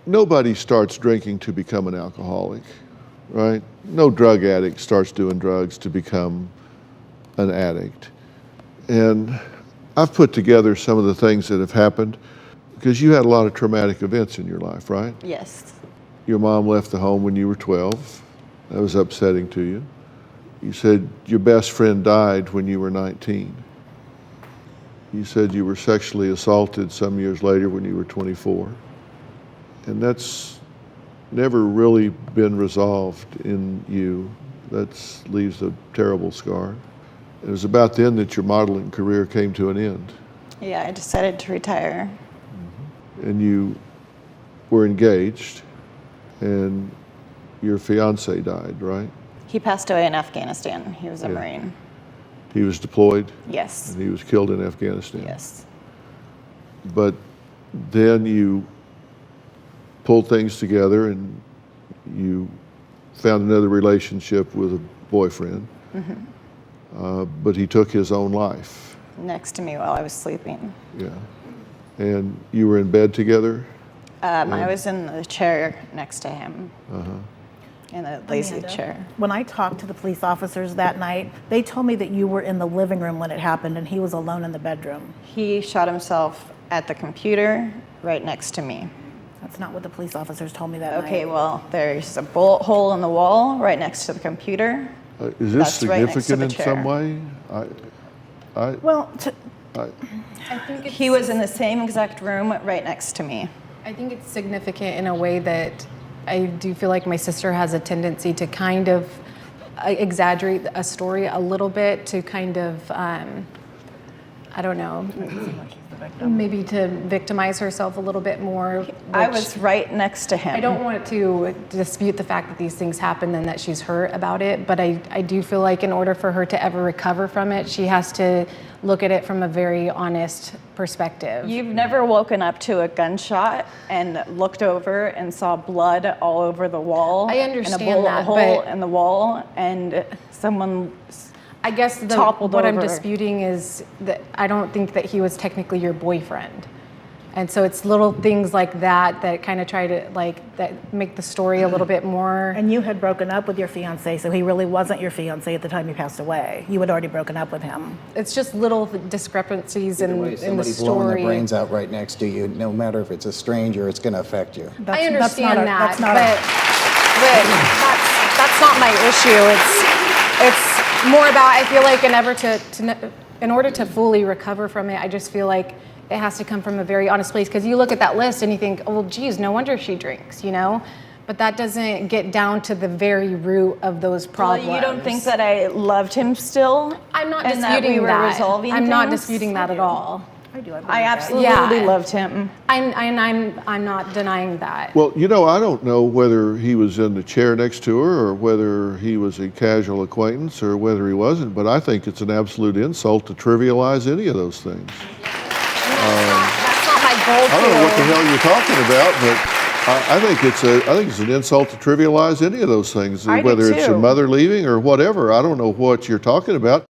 nobody starts drinking to become an alcoholic, right? No drug addict starts doing drugs to become an addict. And I've put together some of the things that have happened because you had a lot of traumatic events in your life, right? Yes. Your mom left the home when you were 12. That was upsetting to you. You said your best friend died when you were 19. You said you were sexually assaulted some years later when you were 24. And that's never really been resolved in you. That leaves a terrible scar. It was about then that your modeling career came to an end. Yeah, I decided to retire. And you were engaged, and your fiancé died, right? He passed away in Afghanistan. He was a Marine. He was deployed? Yes. And he was killed in Afghanistan? Yes. But then you pulled things together and you found another relationship with a boyfriend. But he took his own life. Next to me while I was sleeping. Yeah. And you were in bed together? I was in the chair next to him. In the lazy chair. When I talked to the police officers that night, they told me that you were in the living room when it happened and he was alone in the bedroom. He shot himself at the computer right next to me. That's not what the police officers told me that night. Okay, well, there's a bullet hole in the wall right next to the computer. Is this That's right next to significant the in some chair. way? Well, I think He was in the same exact room right next to me. I think it's significant in a way that I do feel like my sister has a tendency to kind of exaggerate a story a little bit to kind of, I don't know, maybe to victimize herself a little bit more. I was right next to him. I don't want to dispute the fact that these things happen and that she's hurt about it, but I do feel like in order for her to ever recover from it, she has to look at it from a very honest perspective. You've never woken up to a gunshot and looked over and saw blood all over the wall. I understand and a bullet that, hole but in the wall, and someone I guess toppled what over. I'm disputing is that I don't think that he was technically your boyfriend. And so it's little things like that that kind of try to that make the story a little bit more. and you had broken up with your fiancé, so he really wasn't your fiancé at the time he passed away. You had already broken up with him. It's just little discrepancies in the Somebody blowing their story. brains out right next to you, no matter if it's a stranger, it's going to affect you. I understand that, That's not but that's not my issue. It's more about, I feel like in order to fully recover from it, I just feel like it has to come from a very honest place, because you look at that list and you think, oh, well, geez, no wonder she drinks, you know? But that doesn't get down to the very root of those problems. Well, you don't think that I loved him still? I'm not and disputing that we were that. resolving I'm not things? disputing that at all. I do. I absolutely Yeah. loved him. I'm not denying that. Well, you know, I don't know whether he was in the chair next to her or whether he was a casual acquaintance or whether he wasn't, but I think it's an absolute insult to trivialize any of those things. That's not my goal. I don't know what the hell you're talking about, but I think it's an insult to trivialize any of those things, I do whether it's your too. mother leaving or whatever. I don't know what you're talking about.